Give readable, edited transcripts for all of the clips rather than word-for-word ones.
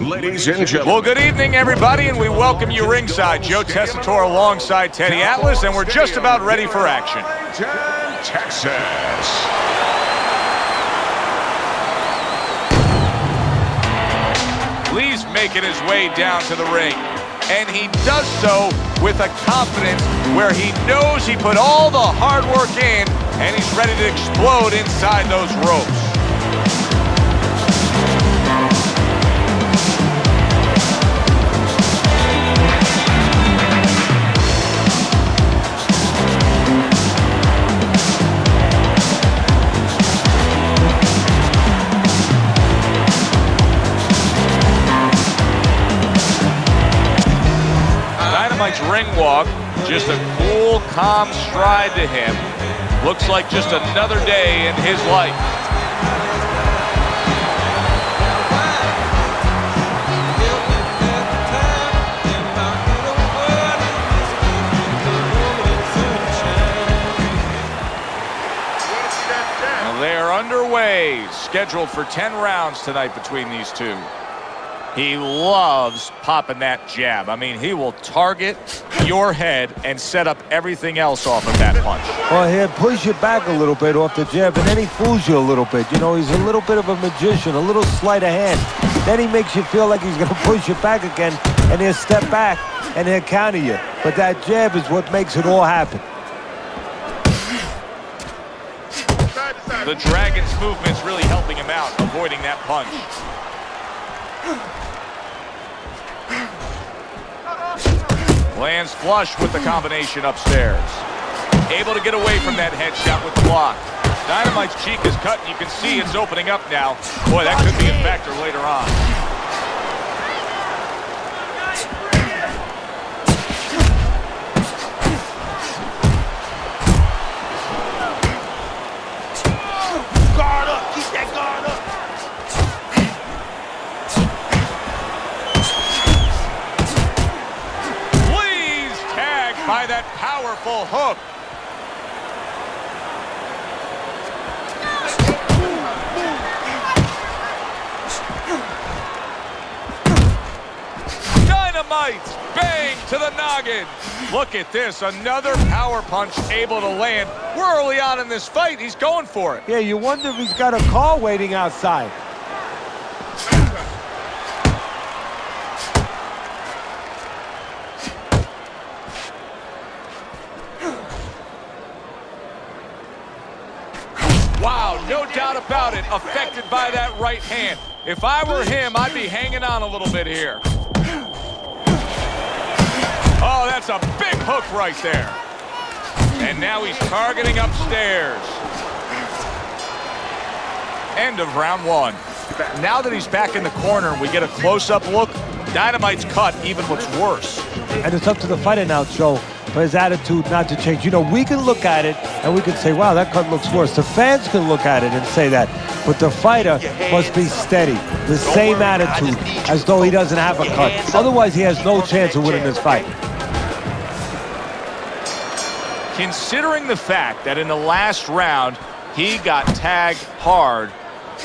Ladies and gentlemen. Well, good evening, everybody, and we welcome you ringside. Joe Tessitore alongside Teddy Atlas, and we're just about ready for action. Texas. Lee's making his way down to the ring, and he does so with a confidence where he knows he put all the hard work in, and he's ready to explode inside those ropes. Ring walk, just a cool, calm stride to him. Looks like just another day in his life. Well, they're underway, scheduled for 10 rounds tonight between these two. He loves popping that jab. I mean, he will target your head and set up everything else off of that punch. Well, he'll push you back a little bit off the jab, and then he fools you a little bit. You know, he's a little bit of a magician, a little sleight of hand. Then he makes you feel like he's going to push you back again, and he'll step back, and he'll counter you. But that jab is what makes it all happen. The Dragon's movement's really helping him out, avoiding that punch. Lands flush with the combination upstairs. Able to get away from that headshot with the block. Dynamite's cheek is cut, and you can see it's opening up now. Boy, that could be a factor later on. Guard up, keep that guard up. By that powerful hook. Dynamite! Bang to the noggin. Look at this, another power punch able to land. We're early on in this fight. He's going for it. Yeah, you wonder if he's got a car waiting outside. Wow, no doubt about it, affected by that right hand. If I were him, I'd be hanging on a little bit here. Oh, that's a big hook right there. And now he's targeting upstairs. End of round one. Now that he's back in the corner, we get a close-up look. Dynamite's cut even looks worse. And it's up to the fighter now, Joe, for his attitude not to change. You know, we can look at it and we can say, wow, that cut looks worse. The fans can look at it and say that. But the fighter must be steady, the same attitude, as though he doesn't have a cut. Otherwise, he has no chance of winning this fight. Considering the fact that in the last round, he got tagged hard,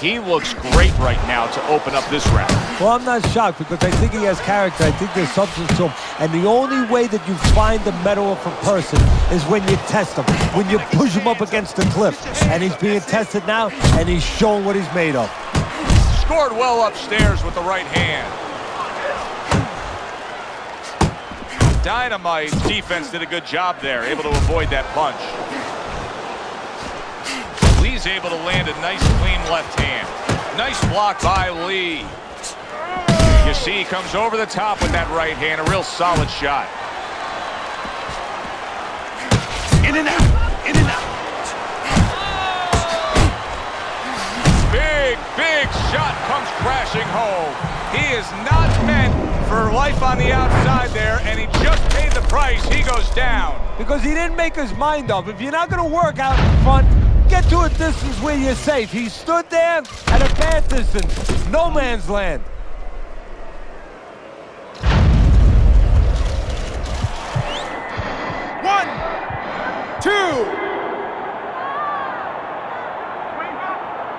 he looks great right now to open up this round. Well, I'm not shocked because I think he has character. I think there's substance to him. And the only way that you find the metal of a person is when you test him, when you push him up against the cliff. And he's being tested now, and he's showing what he's made of. Scored well upstairs with the right hand. Dynamite's defense did a good job there, able to avoid that punch. Lee's able to land a nice clean left hand. Nice block by Lee. You see he comes over the top with that right hand, a real solid shot. In and out, in and out. Big shot comes crashing home. He is not meant for life on the outside there, and he just paid the price. He goes down. Because he didn't make his mind up. If you're not going to work out in front, get to a distance where you're safe. He stood there at a bad distance. No man's land. One, two.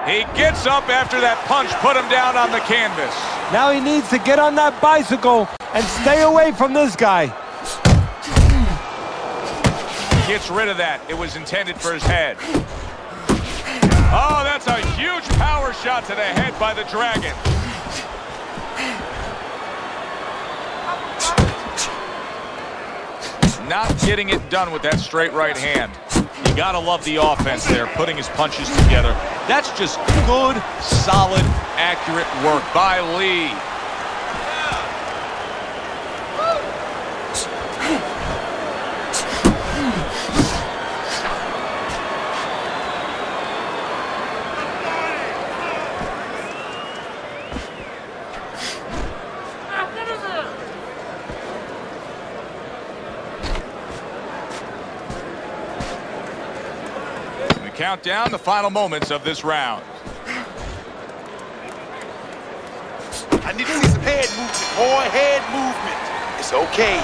He gets up after that punch, put him down on the canvas. Now he needs to get on that bicycle and stay away from this guy. Gets rid of that. It was intended for his head. Oh, that's a huge power shot to the head by the Dragon. Not getting it done with that straight right hand. You gotta love the offense there, putting his punches together. That's just good, solid, accurate work by Lee. Count down the final moments of this round. I need to see some head movement, boy, head movement. It's okay.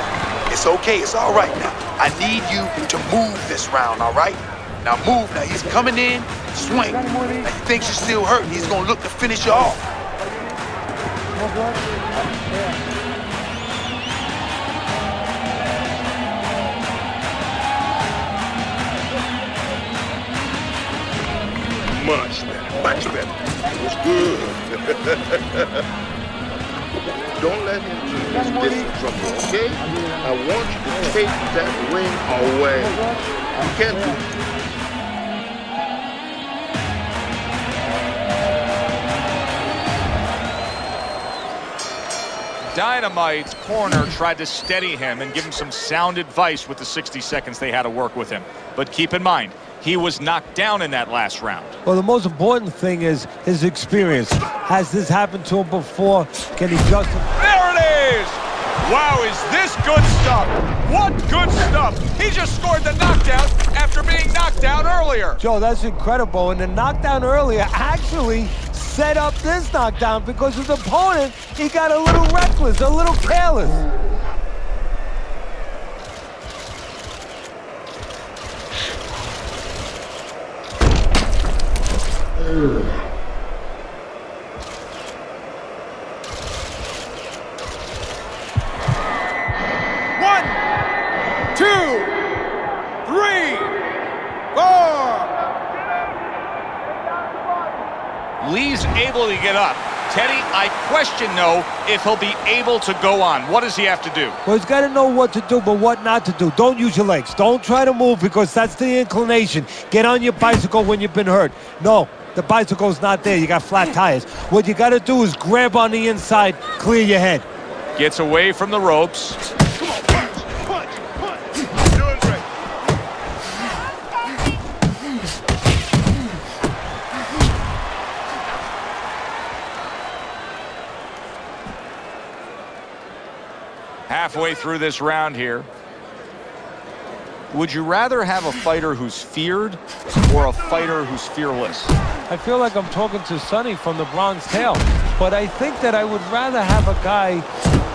It's okay. It's all right now. I need you to move this round, all right? Now move. Now he's coming in, swing. Now he thinks you're still hurting. He's going to look to finish you off. Much better, much better. It was good. Don't let him keep his distance from you, okay? I want you to take that ring away. You can't do Dynamite's corner tried to steady him and give him some sound advice with the 60 seconds they had to work with him. But keep in mind, he was knocked down in that last round. Well, the most important thing is his experience. Has this happened to him before? Can he justify? There it is! Wow, is this good stuff? What good stuff! He just scored the knockdown after being knocked down earlier. Joe, that's incredible. And the knockdown earlier actually set up this knockdown because his opponent, he got a little reckless, a little careless. One, two, three, four. Lee's able to get up. Teddy, I question, though, if he'll be able to go on. What does he have to do? Well, he's got to know what to do, but what not to do. Don't use your legs. Don't try to move because that's the inclination. Get on your bicycle when you've been hurt. No, the bicycle's not there. You got flat tires. What you got to do is grab on the inside, clear your head. Gets away from the ropes. Come on, punch, punch, punch. You're doing great. Halfway through this round here. Would you rather have a fighter who's feared or a fighter who's fearless? I feel like I'm talking to Sonny from the Bronze Tale, but I think that I would rather have a guy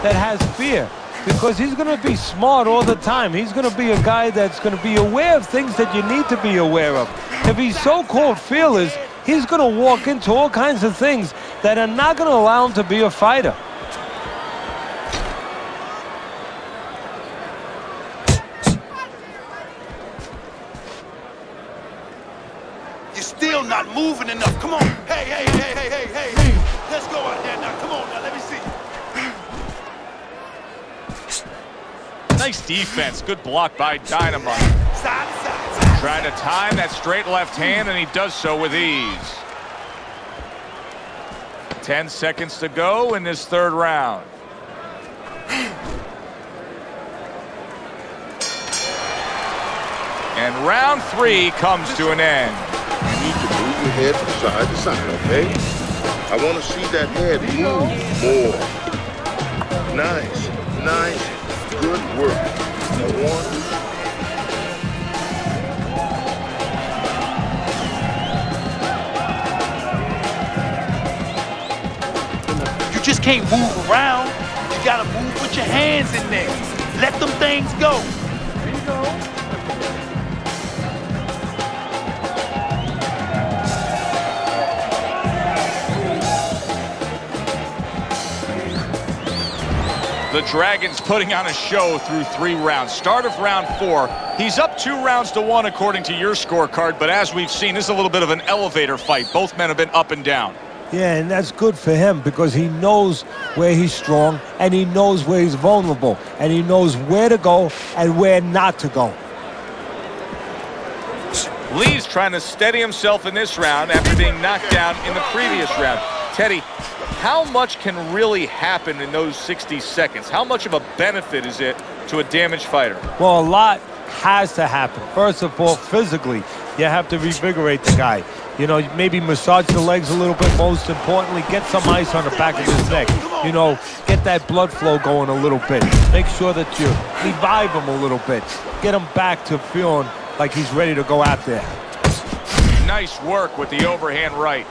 that has fear because he's going to be smart all the time. He's going to be a guy that's going to be aware of things that you need to be aware of. If he's so-called fearless, he's going to walk into all kinds of things that are not going to allow him to be a fighter. You're still not moving enough. Come on. Hey, hey, hey, hey, hey, hey, hey. Let's go out there now. Come on now. Let me see. Nice defense. Good block by Dynamite. Side to side. Trying to time that straight left hand, and he does so with ease. 10 seconds to go in this third round. And round 3 comes to an end. You need to move your head from side to side, okay? I want to see that head move more. Nice, nice, good work. Now 1. You just can't move around. You gotta move with your hands in there. Let them things go. There you go. The Dragons putting on a show through 3 rounds. Start of round 4. He's up 2 rounds to 1 according to your scorecard, but as we've seen, this is a little bit of an elevator fight. Both men have been up and down. Yeah, and that's good for him because he knows where he's strong and he knows where he's vulnerable and he knows where to go and where not to go. Lee's trying to steady himself in this round after being knocked down in the previous round. Teddy, how much can really happen in those 60 seconds? How much of a benefit is it to a damaged fighter? Well, a lot has to happen. First of all, physically, you have to revigorate the guy. You know, maybe massage the legs a little bit. Most importantly, get some ice on the back of his neck. You know, get that blood flow going a little bit. Make sure that you revive him a little bit. Get him back to feeling like he's ready to go out there. Nice work with the overhand right.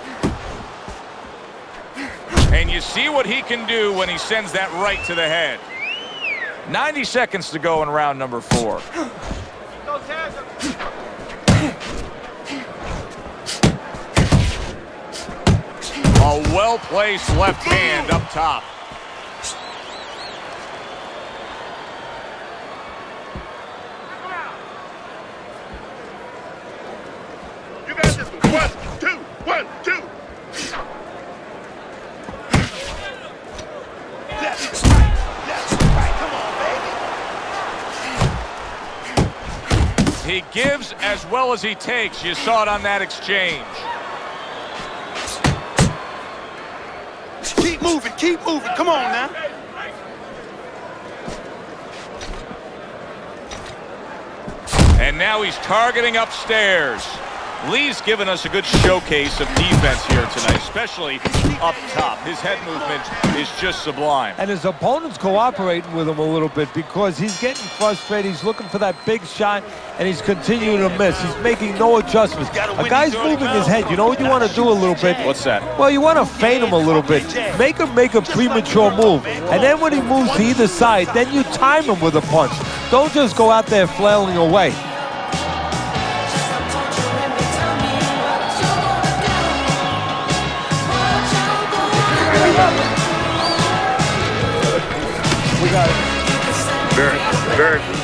And you see what he can do when he sends that right to the head. 90 seconds to go in round number 4. A well-placed left hand up top. You got this one. 1, 2, 1, 2. Left, right, left, right. Come on, baby. He gives as well as he takes. You saw it on that exchange. Keep moving, keep moving. Come on now. And now he's targeting upstairs. Lee's given us a good showcase of defense here tonight, especially up top. His head movement is just sublime. And his opponent's cooperating with him a little bit because he's getting frustrated. He's looking for that big shot, and he's continuing to miss. He's making no adjustments. A guy's moving his head. You know what you want to do a little bit? What's that? Well, you want to feint him a little bit. Make him make a premature move. And then when he moves to either side, then you time him with a punch. Don't just go out there flailing away. We got it. Very, very good.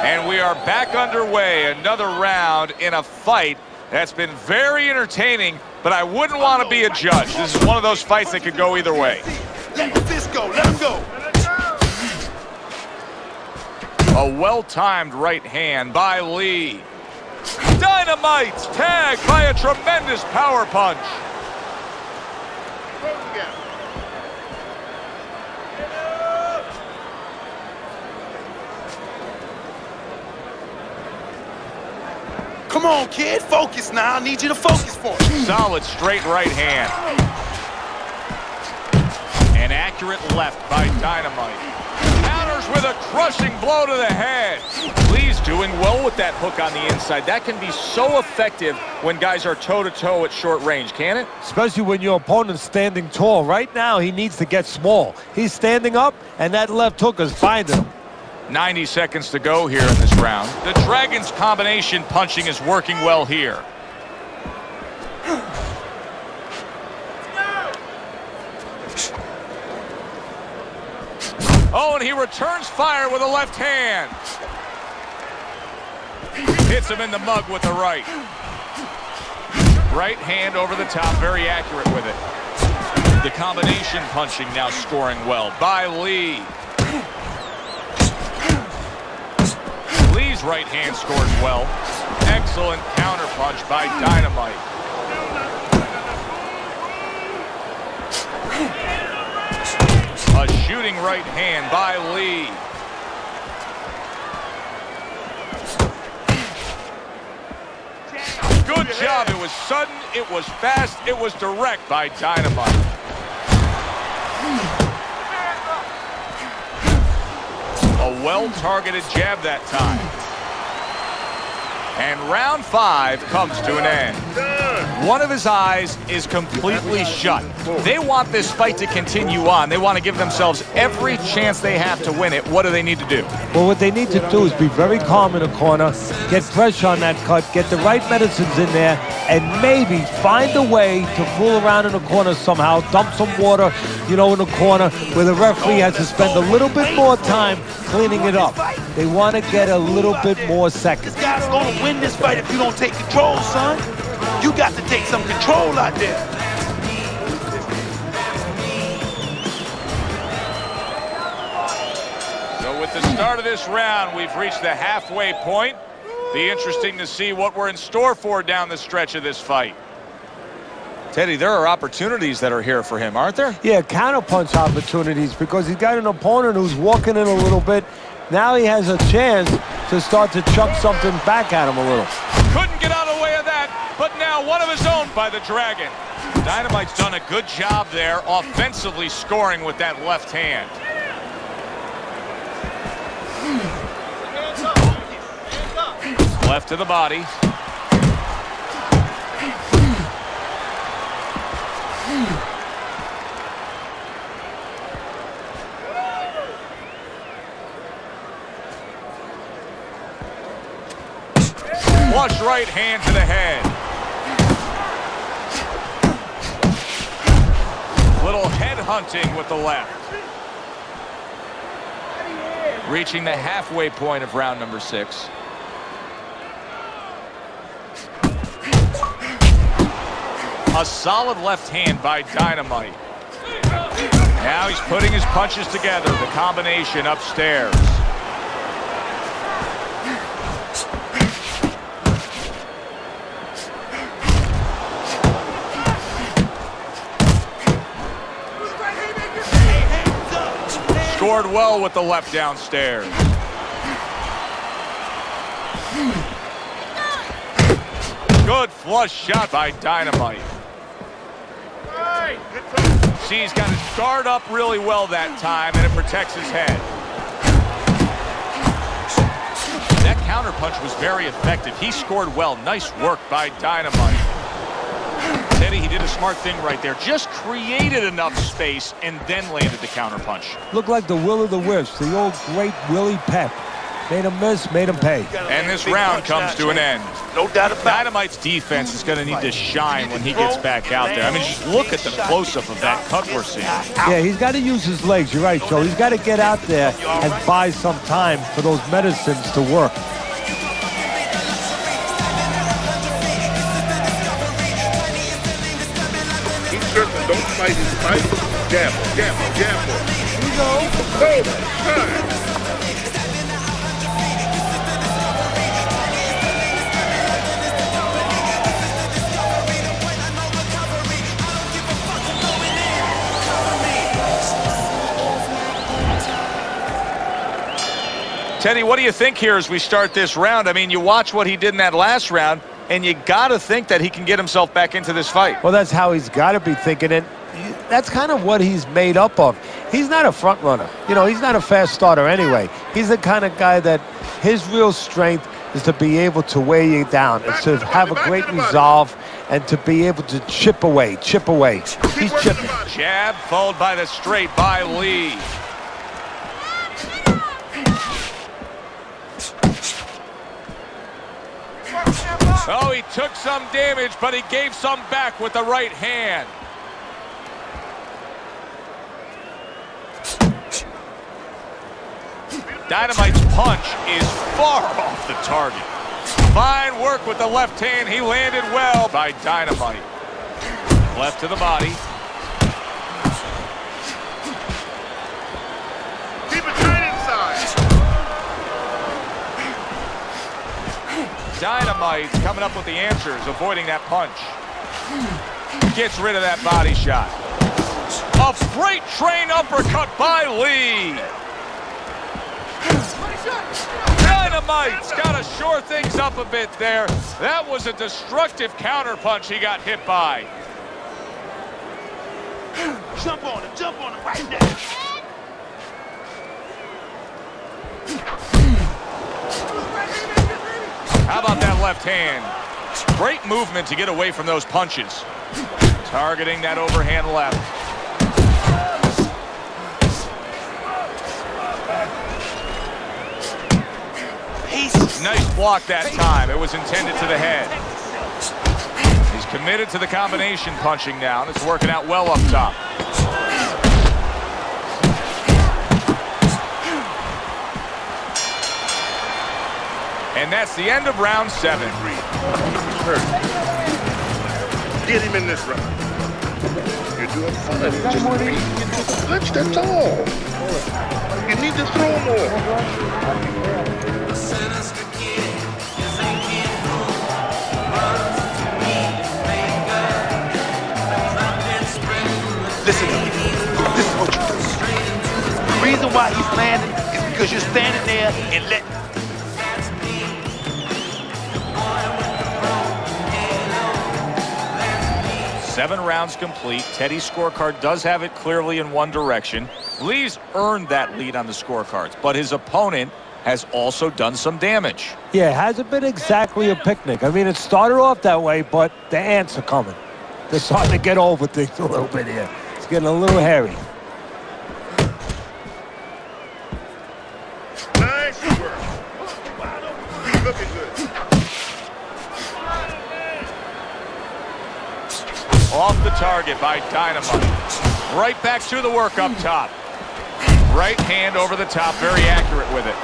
And we are back underway. Another round in a fight that's been very entertaining, but I wouldn't want to be a judge. This is one of those fights that could go either way. Let the fist go, let him go. A well-timed right hand by Lee. Dynamite tagged by a tremendous power punch. Come on, kid, focus now. I need you to focus for me. Solid straight right hand. An accurate left by Dynamite. Counters with a crushing blow to the head. Lee's doing well with that hook on the inside. That can be so effective when guys are toe-to-toe at short range, can it? Especially when your opponent's standing tall. Right now, he needs to get small. He's standing up, and that left hook is finding him. 90 seconds to go here in this round. The Dragons' combination punching is working well here. Oh, and he returns fire with a left hand. Hits him in the mug with the right. Right hand over the top, very accurate with it. The combination punching now scoring well by Lee. Lee's right hand scores well. Excellent counter punch by Dynamite. A shooting right hand by Lee. Good job. It was sudden, it was fast, it was direct by Dynamite. A well-targeted jab that time. And round 5 comes to an end. One of his eyes is completely shut. They want this fight to continue on. They want to give themselves every chance they have to win it. What do they need to do? Well, what they need to do is be very calm in the corner, get pressure on that cut, get the right medicines in there, and maybe find a way to fool around in the corner somehow, dump some water, you know, in the corner where the referee has to spend a little bit more time cleaning it up. They want to get a little bit more seconds. This guy's going to win this fight if you don't take control, son. You got to take some control out there. So with the start of this round, we've reached the halfway point. Be interesting to see what we're in store for down the stretch of this fight. Teddy, there are opportunities that are here for him, aren't there? Yeah, counterpunch opportunities, because he's got an opponent who's walking in a little bit. Now he has a chance to start to chuck something back at him a little. Couldn't get out of the way of that, but now one of his own by the Dragon. Dynamite's done a good job there, offensively scoring with that left hand. Left to the body. Flush right hand to the head. Little head hunting with the left. Reaching the halfway point of round number 6. A solid left hand by Dynamite. Now he's putting his punches together, the combination upstairs. Scored well with the left downstairs. Good flush shot by Dynamite. See, he's got his guard up really well that time, and it protects his head. That counterpunch was very effective. He scored well. Nice work by Dynamite. Teddy, he did a smart thing right there. Just created enough space and then landed the counterpunch. Looked like the will of the wisps, the old great Willie Pep. Made him miss, made him pay. And this round comes to an end. No doubt about it. Dynamite's defense is going to need to shine when he gets back out there. I mean, just look at the close-up of that cut we're seeing. Yeah, he's got to use his legs. You're right, Joe. He's got to get out there and buy some time for those medicines to work. He certainly don't fight his fight. Gamble, gamble, gamble. You know? Oh, my God. Teddy, what do you think here as we start this round? I mean, you watch what he did in that last round, and you got to think that he can get himself back into this fight. Well, that's how he's got to be thinking it. That's kind of what he's made up of. He's not a front runner. You know, he's not a fast starter anyway. He's the kind of guy that his real strength is to be able to weigh you down, and to have a great resolve, and to be able to chip away. He's chipping. Jab followed by the straight by Lee. Oh, he took some damage, but he gave some back with the right hand. Dynamite's punch is far off the target. Fine work with the left hand. He landed well by Dynamite. Left to the body. Keep it tight inside. Dynamite's coming up with the answers, avoiding that punch. Gets rid of that body shot. A freight train uppercut by Lee. Dynamite's got to shore things up a bit there. That was a destructive counterpunch he got hit by. Jump on him right now. How about that left hand? Great movement to get away from those punches. Targeting that overhand left. Nice block that time. It was intended to the head. He's committed to the combination punching now, and it's working out well up top. And that's the end of round 7. Get him in this round. You're doing fine. Just breathe into the punch, that's all. You need to throw more. Listen to me. This is what you do. The reason why he's landing is because you're standing there and letting. 7 rounds complete. Teddy's scorecard does have it clearly in one direction. Lee's earned that lead on the scorecards, but his opponent has also done some damage. Yeah, it hasn't been exactly a picnic. I mean, it started off that way, but the ants are coming. They're starting to get over things a little bit here. It's getting a little hairy. Nice work. Looking good. Off the target by Dynamite. Right back to the work up top. Right hand over the top, very accurate with it.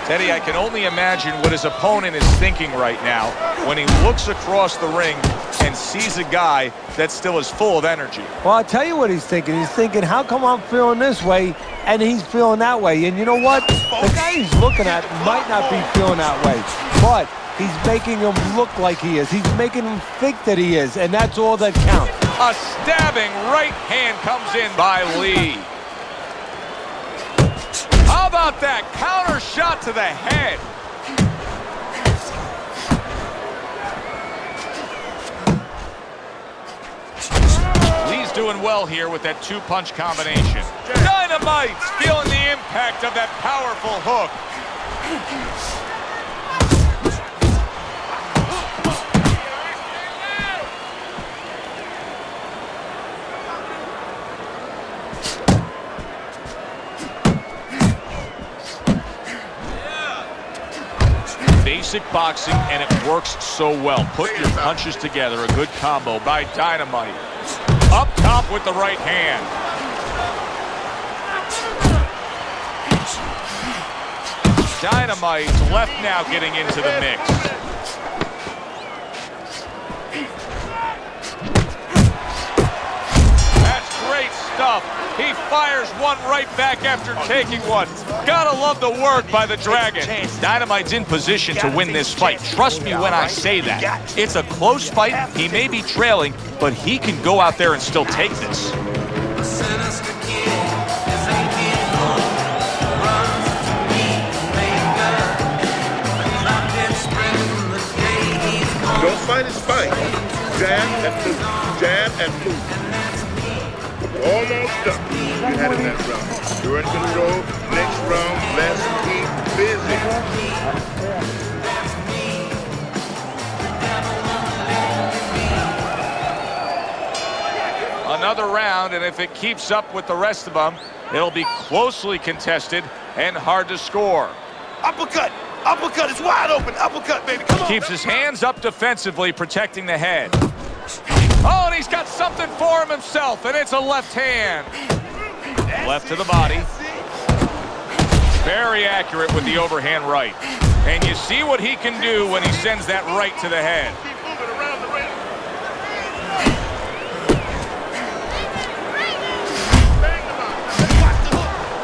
Teddy, I can only imagine what his opponent is thinking right now when he looks across the ring and sees a guy that still is full of energy. Well, I'll tell you what he's thinking. He's thinking, how come I'm feeling this way and he's feeling that way? And you know what? The guy he's looking at might not be feeling that way, but he's making him look like he is. He's making him think that he is, and that's all that counts. A stabbing right hand comes in by Lee. How about that counter shot to the head? Lee's doing well here with that 2-punch combination. Dynamite's feeling the impact of that powerful hook. Basic boxing, and it works so well. Put your punches together. A good combo by Dynamite. Up top with the right hand. Dynamite's left now getting into the mix. That's great stuff. He fires one right back after taking one. Gotta love the work by the Dragon. Dynamite's in position to win this fight. Trust me when I say that. It's a close fight. He may be trailing, but he can go out there and still take this. Don't fight his fight. Jab and move. Jab and move. Almost done. You had in that round. You're in control. Next round, let's keep busy. Another round, and if it keeps up with the rest of them, it'll be closely contested and hard to score. Uppercut! Uppercut is wide open! Uppercut, baby! Come on! Keeps his hands up defensively, protecting the head. Oh, and he's got something for him himself, and it's a left hand. Left to the body. Very accurate with the overhand right. And you see what he can do when he sends that right to the head.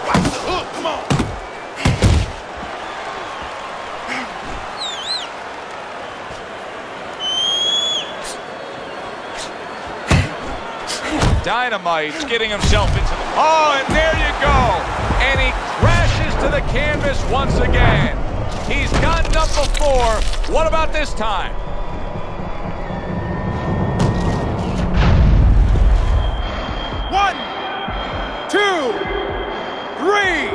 Watch the hook! Come on! Dynamite's getting himself into the... Oh, and there you go. And he crashes to the canvas once again. He's gotten up before. What about this time? One, 2, 3,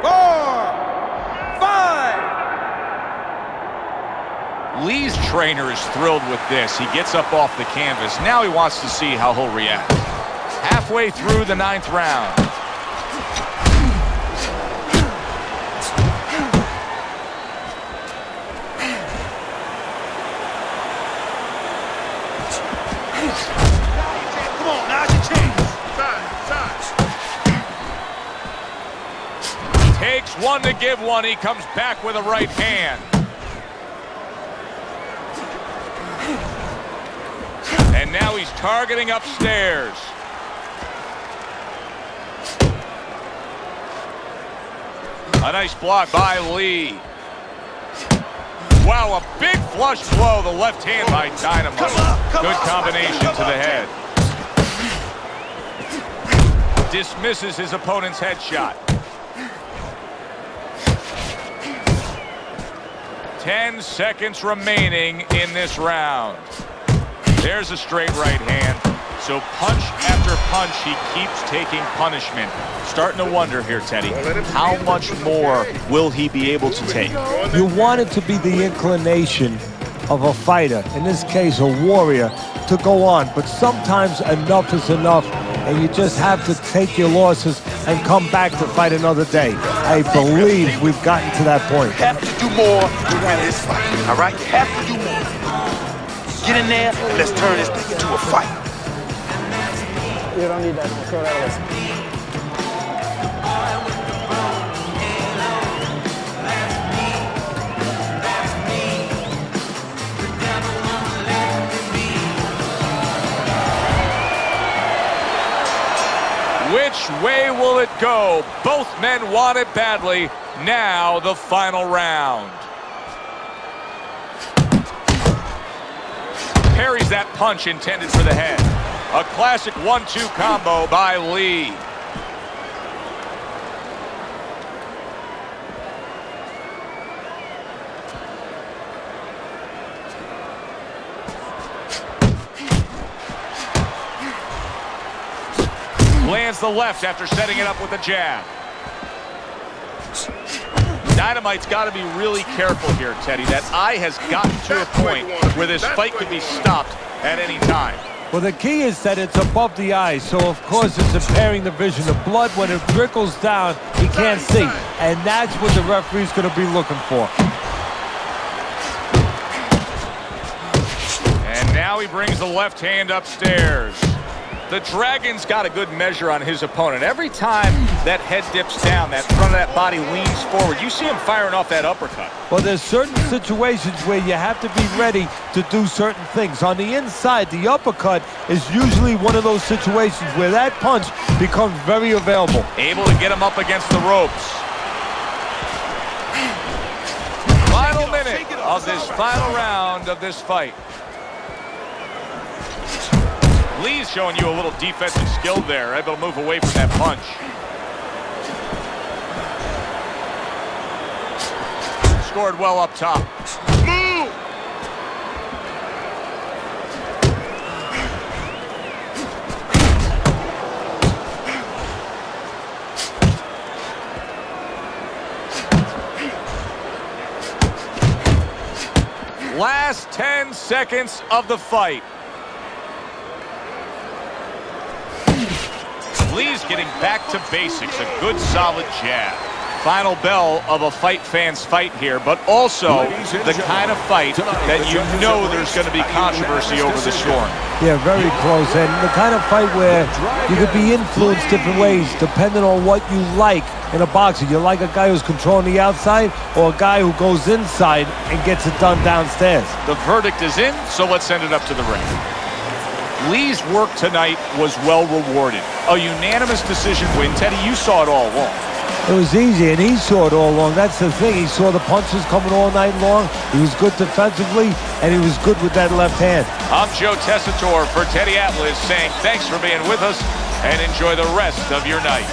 4, 5. Lee's trainer is thrilled with this. He gets up off the canvas. Now he wants to see how he'll react. Halfway through the 9th round. Come on, now's your chance. Takes one to give one. He comes back with a right hand. And now he's targeting upstairs. A nice block by Lee. Wow, a big flush blow. The left hand by Dynamite. Good combination to the head. Dismisses his opponent's headshot. 10 seconds remaining in this round. There's a straight right hand. So punch after punch, he keeps taking punishment. Starting to wonder here, Teddy, how much more will he be able to take? You want it to be the inclination of a fighter, in this case a warrior, to go on. But sometimes enough is enough, and you just have to take your losses and come back to fight another day. I believe we've gotten to that point. You have to do more to win this fight, all right? You have to do more. Get in there and let's turn this thing into a fight. You don't need that. Throw that away. Which way will it go? Both men want it badly. Now the final round. Parries that punch intended for the head. A classic 1-2 combo by Lee. Lands the left after setting it up with a jab. Dynamite's got to be really careful here, Teddy. That eye has gotten to a point where this fight could be stopped at any time. Well, the key is that it's above the eye, so of course it's impairing the vision. The blood, when it trickles down, he can't see. And that's what the referee's going to be looking for. And now he brings the left hand upstairs. The Dragon's got a good measure on his opponent. Every time that head dips down, that front of that body leans forward, you see him firing off that uppercut. Well, there's certain situations where you have to be ready to do certain things. On the inside, the uppercut is usually one of those situations where that punch becomes very available. Able to get him up against the ropes. Final minute of this final round of this fight. Lee's showing you a little defensive skill there, able to move away from that punch. Scored well up top. Move! Last 10 seconds of the fight. Lee's getting back to basics, a good solid jab. Final bell of a fight fan's fight here, but also the kind of fight that you know there's going to be controversy over the scoring. Yeah, very close, and the kind of fight where you could be influenced different ways depending on what you like in a boxer. You like a guy who's controlling the outside or a guy who goes inside and gets it done downstairs. The verdict is in, so let's send it up to the ring. Lee's work tonight was well rewarded. A unanimous decision win. Teddy, you saw it all along. It was easy, and he saw it all along. That's the thing. He saw the punches coming all night long. He was good defensively, and he was good with that left hand. I'm Joe Tessitore for Teddy Atlas saying thanks for being with us and enjoy the rest of your night.